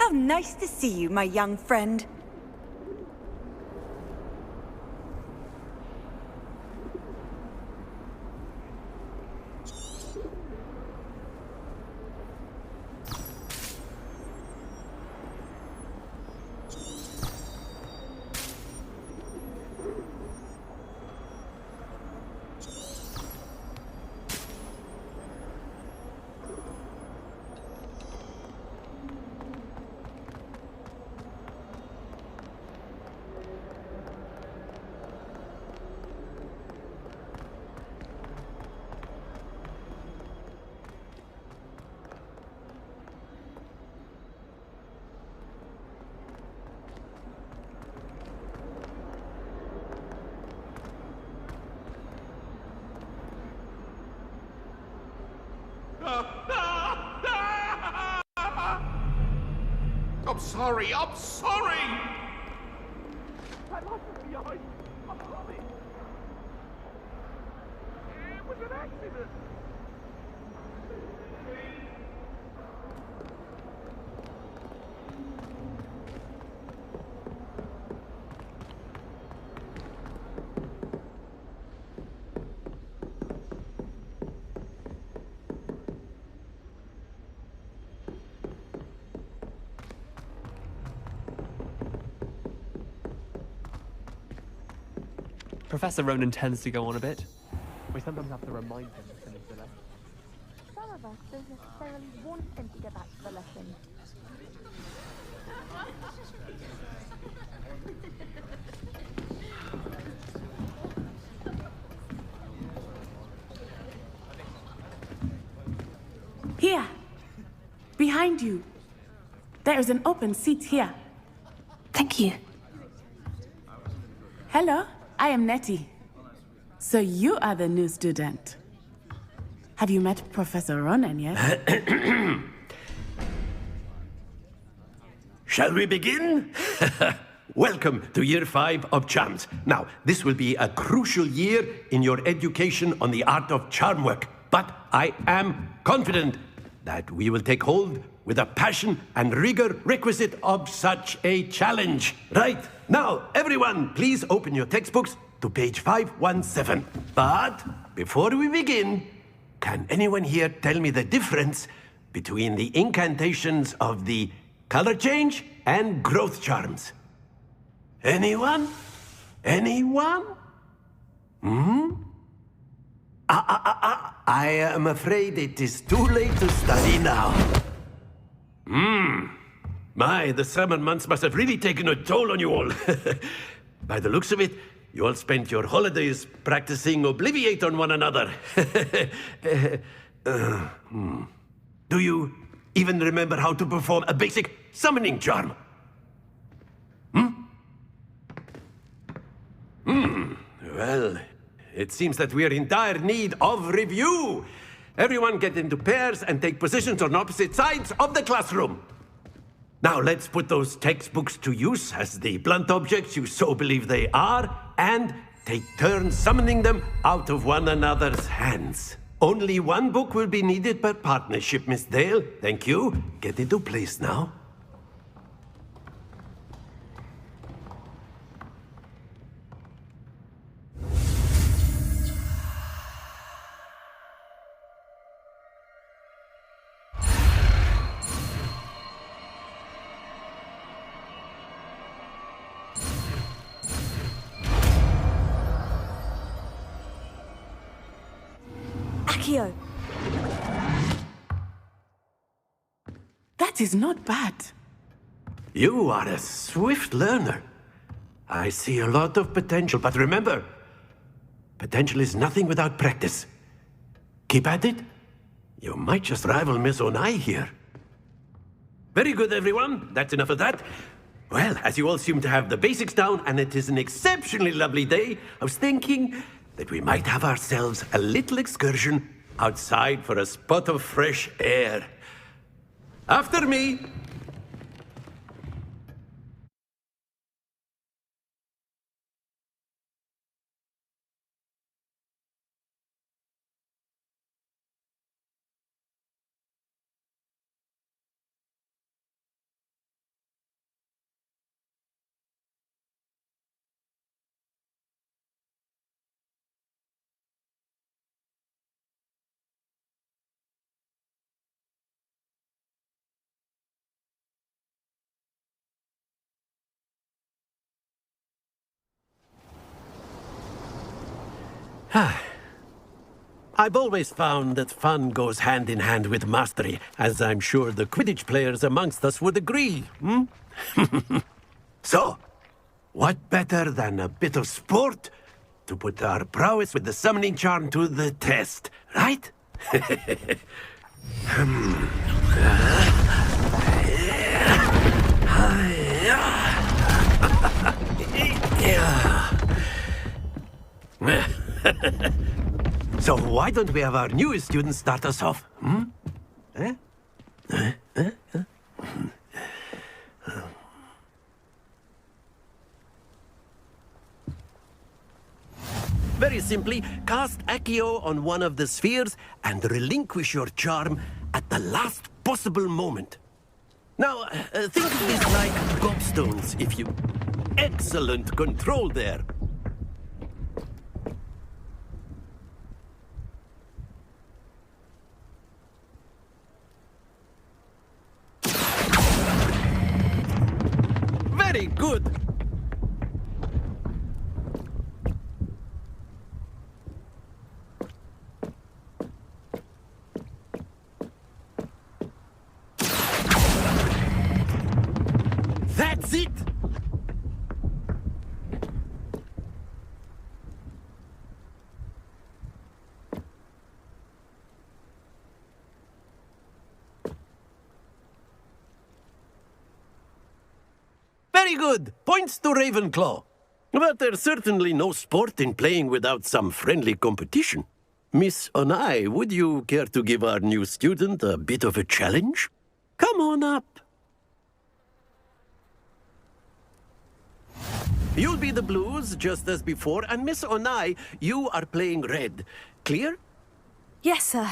How nice to see you, my young friend. I'm sorry, I'm sorry! That light was behind. I'm sorry. It was an accident. Professor Ronan tends to go on a bit. We sometimes have to remind him to finish the lesson. Some of us don't necessarily want him to get back to the lesson. Here! Behind you! There is an open seat here. Thank you. Hello, I am Nettie. So you are the new student. Have you met Professor Ronan yet? Shall we begin? Welcome to Year 5 of Charms. Now, this will be a crucial year in your education on the art of charm work, but I am confident that we will take hold with the passion and rigor requisite of such a challenge. Right, now, everyone, please open your textbooks to page 517. But before we begin, can anyone here tell me the difference between the incantations of the color change and growth charms? Anyone? Anyone? I am afraid it is too late to study now. My, the summer months must have really taken a toll on you all. By the looks of it, you all spent your holidays practicing Obliviate on one another. Do you even remember how to perform a basic summoning charm? Well, it seems that we are in dire need of review. Everyone get into pairs and take positions on opposite sides of the classroom. Now let's put those textbooks to use as the blunt objects you so believe they are, and take turns summoning them out of one another's hands. Only one book will be needed per partnership, Miss Dale. Thank you. Get into place now. Accio! That is not bad. You are a swift learner. I see a lot of potential, but remember, potential is nothing without practice. Keep at it. You might just rival Miss Onai here. Very good, everyone. That's enough of that. Well, as you all seem to have the basics down, and it is an exceptionally lovely day, I was thinking that we might have ourselves a little excursion outside for a spot of fresh air. After me. I've always found that fun goes hand in hand with mastery, as I'm sure the Quidditch players amongst us would agree. So, what better than a bit of sport to put our prowess with the summoning charm to the test, right? So why don't we have our newest student start us off? Very simply, cast Accio on one of the spheres and relinquish your charm at the last possible moment. Now, think of this like gobstones, if you... Excellent control there. Very good. That's it! Very good! Points to Ravenclaw. But there's certainly no sport in playing without some friendly competition. Miss Onai, would you care to give our new student a bit of a challenge? Come on up. You'll be the blues, just as before, and Miss Onai, you are playing red. Clear? Yes, sir.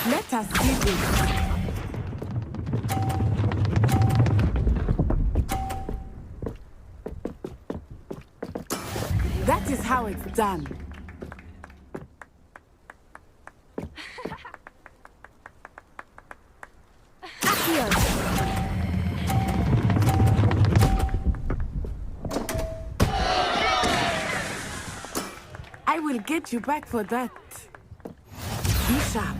Let us see this. That is how it's done. I will get you back for that. Be sharp.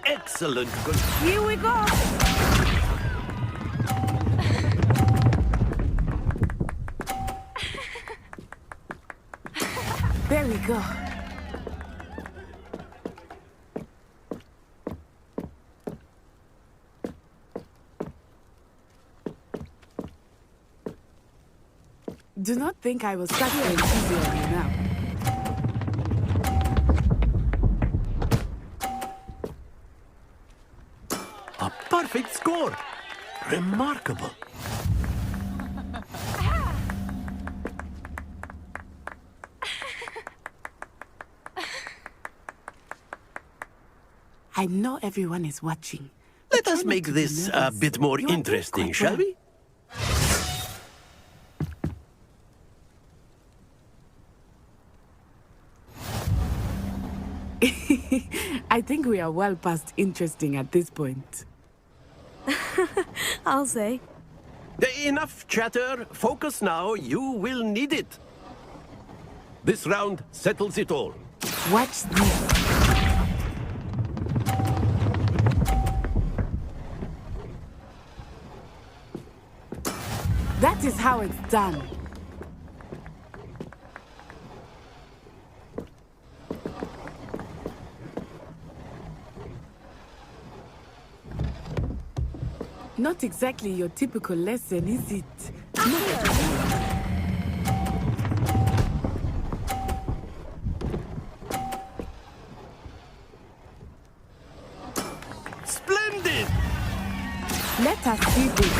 Excellent. Here we go. There we go. Do not think I will start going easy on you now. A perfect score. Remarkable. I know everyone is watching. Let us make this a bit more interesting, shall we? I think we are well past interesting at this point. I'll say. Enough chatter. Focus now. You will need it. This round settles it all. Watch this. That is how it's done. Not exactly your typical lesson, is it? Splendid! Let us see this.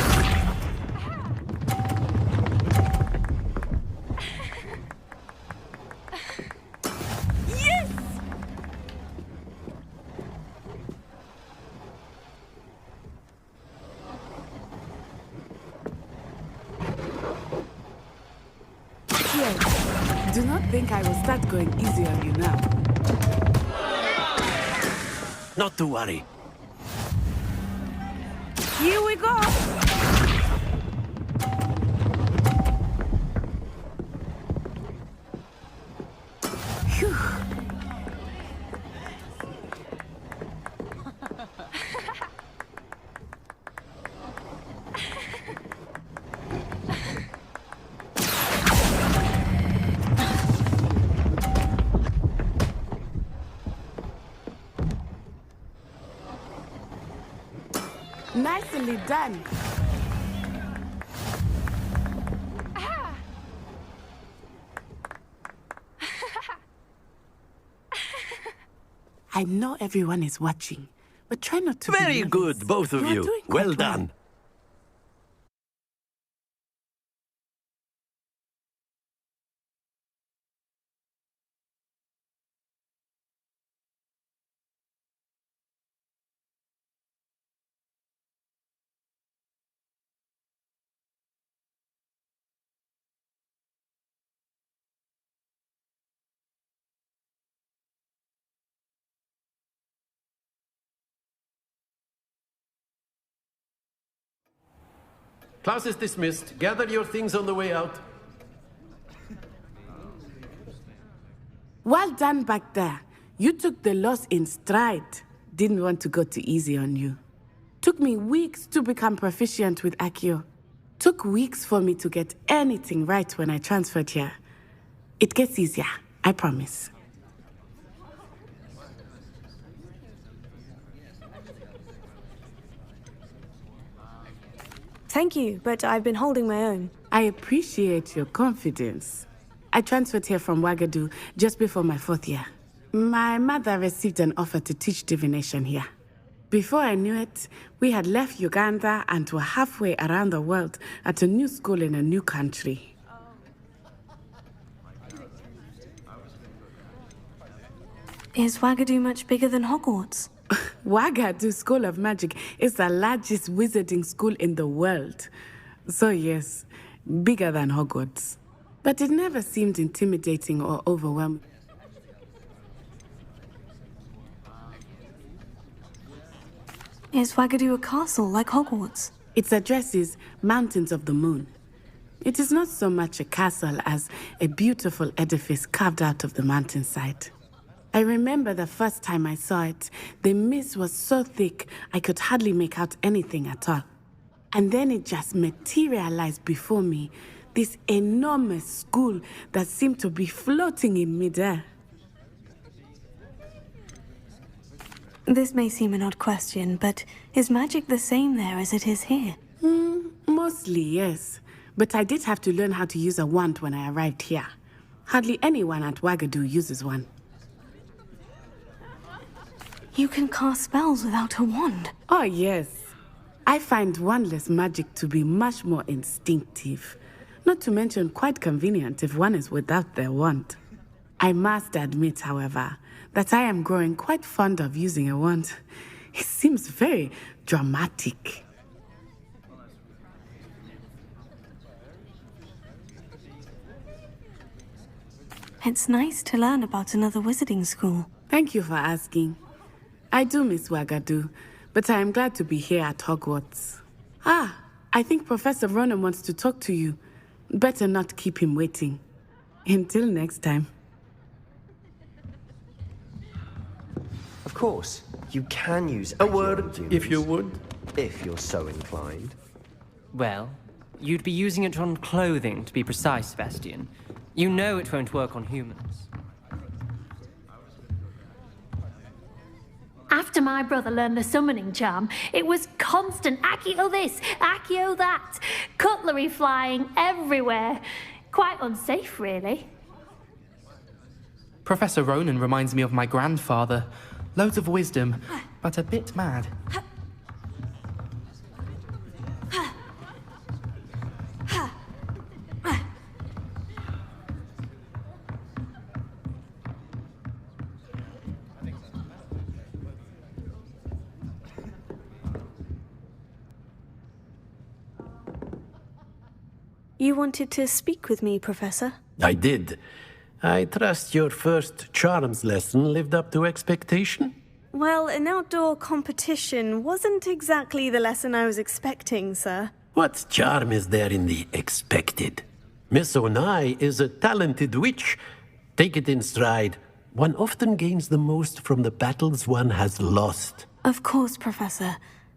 Akio, do not think I will start going easy on you now. Not to worry. Here we go! Phew. Nicely done. I know everyone is watching, but try not to be Very nervous. good, both of are you. doing Well quite done. Class is dismissed. Gather your things on the way out. Well done back there. You took the loss in stride. Didn't want to go too easy on you. Took me weeks to become proficient with Akio. Took weeks for me to get anything right when I transferred here. It gets easier, I promise. Thank you, but I've been holding my own. I appreciate your confidence. I transferred here from Wagadu just before my 4th year. My mother received an offer to teach divination here. Before I knew it, we had left Uganda and were halfway around the world at a new school in a new country. Is Wagadu much bigger than Hogwarts? Wagadu School of Magic is the largest wizarding school in the world. So yes, bigger than Hogwarts. But it never seemed intimidating or overwhelming. Is Wagadu a castle like Hogwarts? Its address is Mountains of the Moon. It is not so much a castle as a beautiful edifice carved out of the mountainside. I remember the first time I saw it, the mist was so thick I could hardly make out anything at all. And then it just materialized before me, this enormous school that seemed to be floating in midair. This may seem an odd question, but is magic the same there as it is here? Mostly, yes. But I did have to learn how to use a wand when I arrived here. Hardly anyone at Wagadu uses one. You can cast spells without a wand. Oh, yes. I find wandless magic to be much more instinctive. Not to mention quite convenient if one is without their wand. I must admit, however, that I am growing quite fond of using a wand. It seems very dramatic. It's nice to learn about another wizarding school. Thank you for asking. I do miss Wagadu, but I am glad to be here at Hogwarts. Ah, I think Professor Ronan wants to talk to you. Better not keep him waiting. Until next time. Of course, you can use A word, if you would. if you're so inclined. Well, you'd be using it on clothing, to be precise, Sebastian. You know it won't work on humans. After my brother learned the summoning charm, it was constant Accio this, Accio that, cutlery flying everywhere. Quite unsafe, really. Professor Ronan reminds me of my grandfather. Loads of wisdom, but a bit mad. You wanted to speak with me, Professor? I did. I trust your first charms lesson lived up to expectation? Well, an outdoor competition wasn't exactly the lesson I was expecting, sir. What charm is there in the expected? Miss Onai is a talented witch. Take it in stride. One often gains the most from the battles one has lost. Of course, Professor.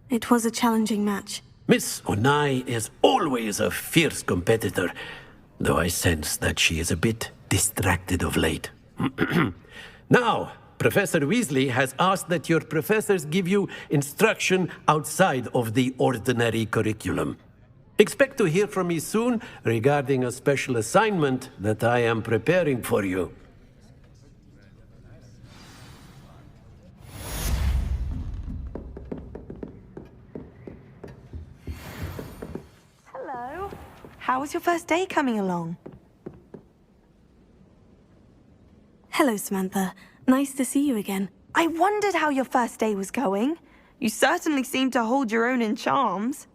It was a challenging match. Miss Onai is always a fierce competitor, though I sense that she is a bit distracted of late. Now, Professor Weasley has asked that your professors give you instruction outside of the ordinary curriculum. Expect to hear from me soon regarding a special assignment that I am preparing for you. Hello. How was your first day coming along? Hello, Samantha. Nice to see you again. I wondered how your first day was going. You certainly seem to hold your own in charms.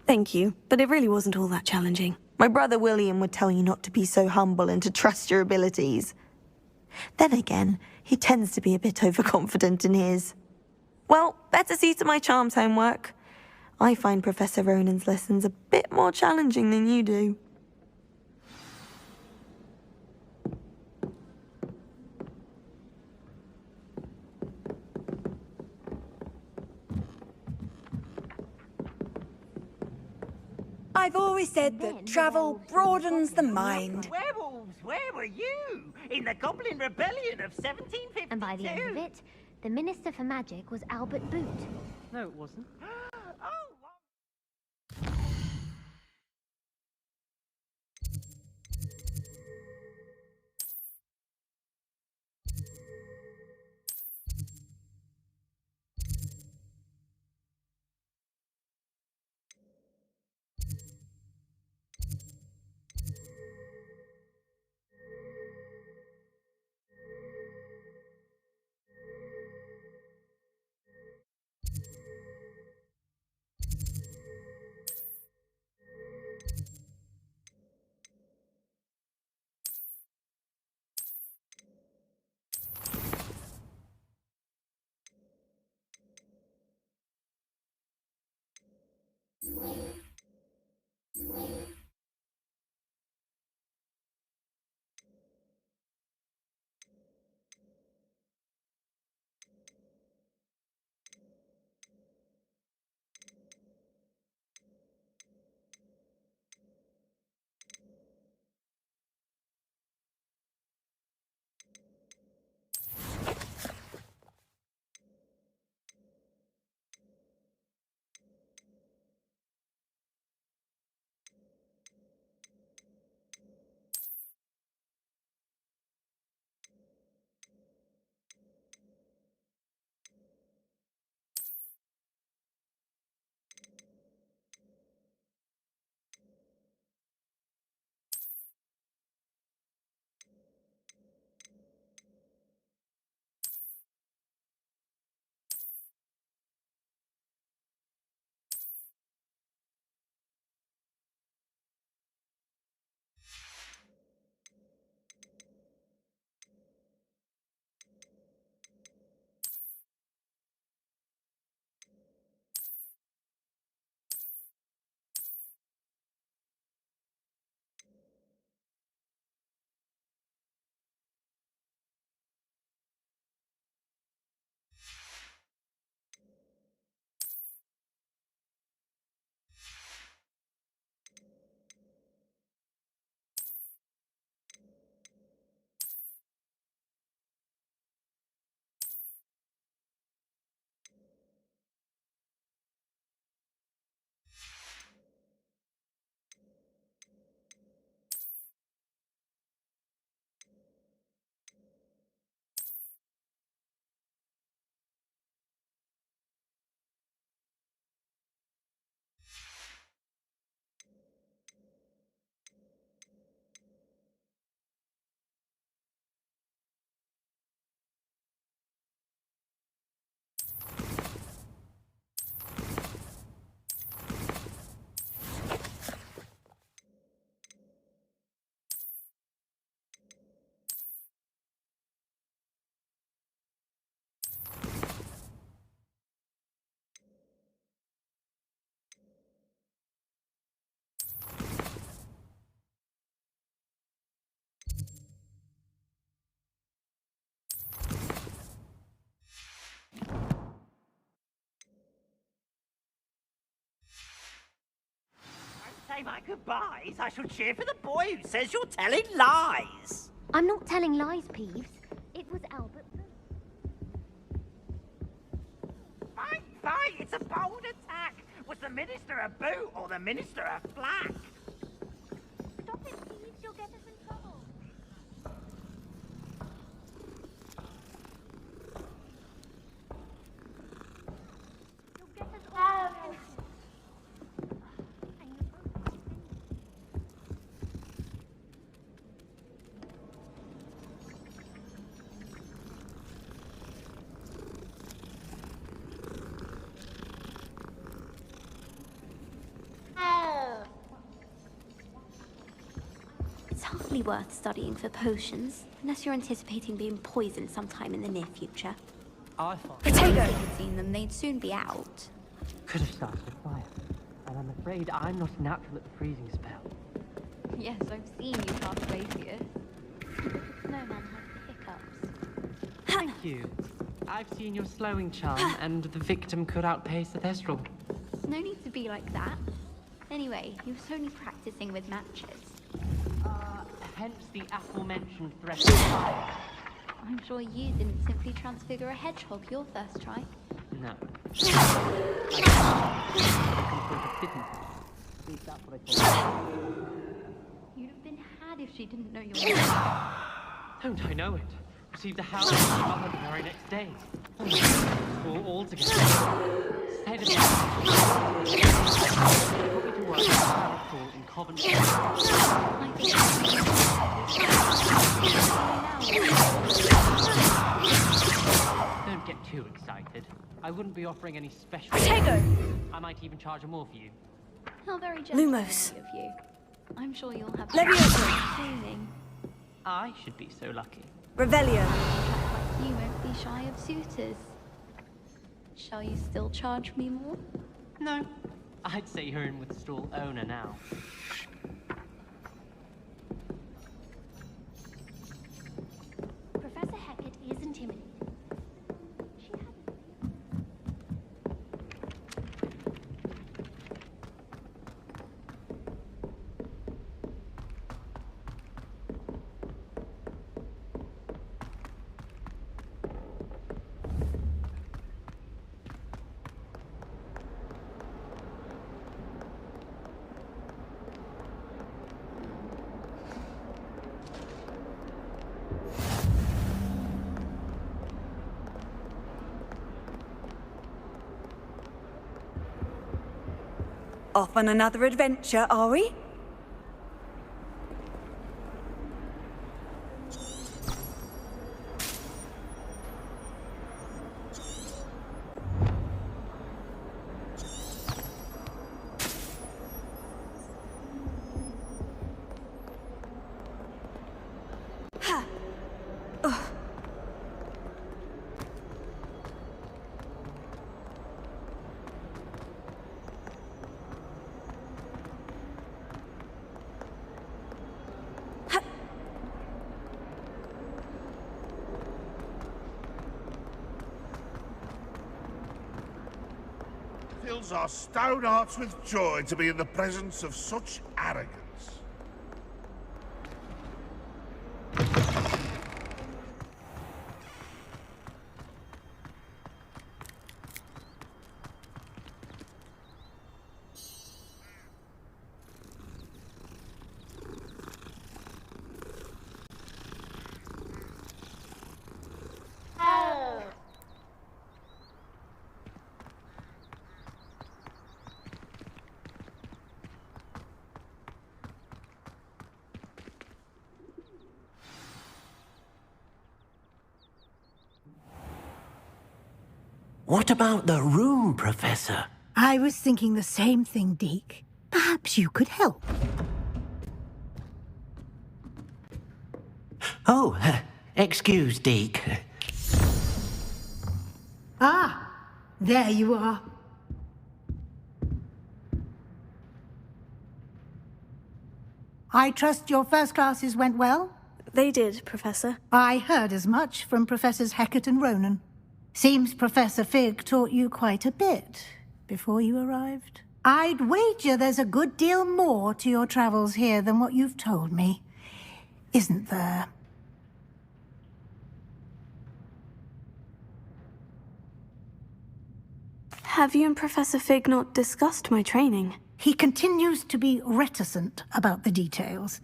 Thank you, but it really wasn't all that challenging. My brother William would tell you not to be so humble and to trust your abilities. Then again, he tends to be a bit overconfident in his. Well, better see to my charms homework. I find Professor Ronan's lessons a bit more challenging than you do. I've always said that travel broadens the mind. Werewolves, where were you? In the Goblin Rebellion of 1752? And by the end of it, the Minister for Magic was Albert Boot. No, it wasn't. say my goodbyes, I shall cheer for the boy who says you're telling lies. I'm not telling lies, Peeves. It was Albert. Fight! It's a bold attack! Was the Minister a boot or the Minister a flack? Stop it, Peeves. You'll get us in trouble. You'll get us all. It's hardly worth studying for potions, unless you're anticipating being poisoned sometime in the near future. I thought Potato! If you'd seen them, they'd soon be out. could have started a fire. And I'm afraid I'm not a natural at the freezing spell. Yes, I've seen you cast Glacius. The snowman has hiccups. Thank you. I've seen your slowing charm, and the victim could outpace the Thestral. No need to be like that. Anyway, you were only practicing with matches. Hence the aforementioned threat of fire. I'm sure you didn't simply transfigure a hedgehog your first try. No. You'd have been had if she didn't know you were. Don't I know it? Received a house from my mother the very next day. All altogether. Said it. Put me to work at a power school in Coventry. Don't get too excited. I wouldn't be offering any special. Potato! I might even charge more for you. How very generous Lumos. of you. I'm sure you'll have Leviosa. training. I should be so lucky. Revelio. Like you won't be shy of suitors. Shall you still charge me more? No. I'd say you're in with the stall owner now. Professor Hecat is intimidating. She had... Off on another adventure, are we? Fills our stout hearts with joy to be in the presence of such arrogance. What about the room, Professor? I was thinking the same thing, Deke. Perhaps you could help. Oh, excuse, Deke. Ah, there you are. I trust your first classes went well? They did, Professor. I heard as much from Professors Hecat and Ronan. Seems Professor Fig taught you quite a bit before you arrived. I'd wager there's a good deal more to your travels here than what you've told me. Isn't there? Have you and Professor Fig not discussed my training? He continues to be reticent about the details,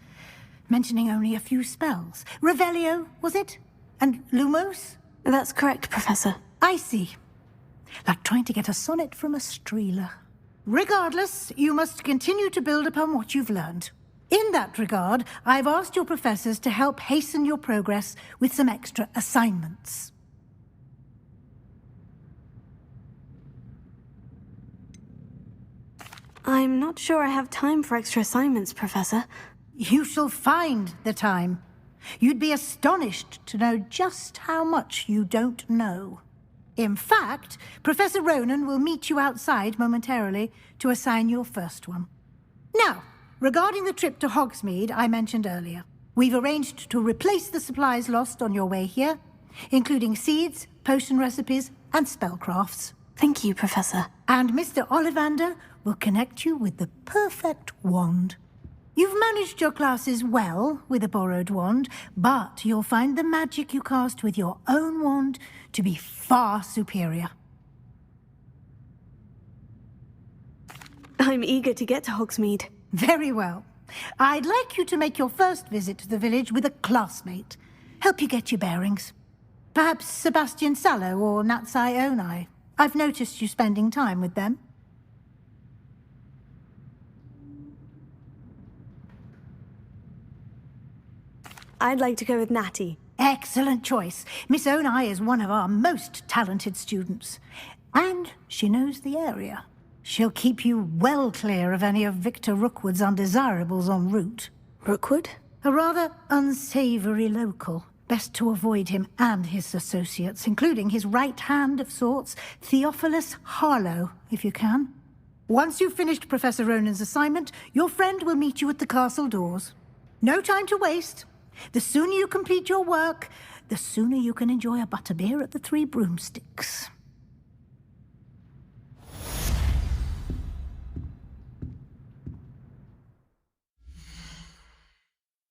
mentioning only a few spells. Revelio, was it? And Lumos? That's correct, Professor. I see. Like trying to get a sonnet from a streeler. Regardless, you must continue to build upon what you've learned. In that regard, I've asked your professors to help hasten your progress with some extra assignments. I'm not sure I have time for extra assignments, Professor. You shall find the time. You'd be astonished to know just how much you don't know. In fact, Professor Ronan will meet you outside momentarily to assign your first one. Now, regarding the trip to Hogsmeade I mentioned earlier, we've arranged to replace the supplies lost on your way here, including seeds, potion recipes, and spellcrafts. Thank you, Professor. And Mr. Ollivander will connect you with the perfect wand. You've managed your classes well with a borrowed wand, but you'll find the magic you cast with your own wand to be far superior. I'm eager to get to Hogsmeade. Very well. I'd like you to make your first visit to the village with a classmate. Help you get your bearings. Perhaps Sebastian Sallow or Natsai Onai. I've noticed you spending time with them. I'd like to go with Natty. Excellent choice. Miss Onai is one of our most talented students. And she knows the area. She'll keep you well clear of any of Victor Rookwood's undesirables en route. Rookwood? A rather unsavory local. Best to avoid him and his associates, including his right hand of sorts, Theophilus Harlow, if you can. Once you've finished Professor Ronan's assignment, your friend will meet you at the castle doors. No time to waste. The sooner you complete your work, the sooner you can enjoy a butterbeer at the Three Broomsticks.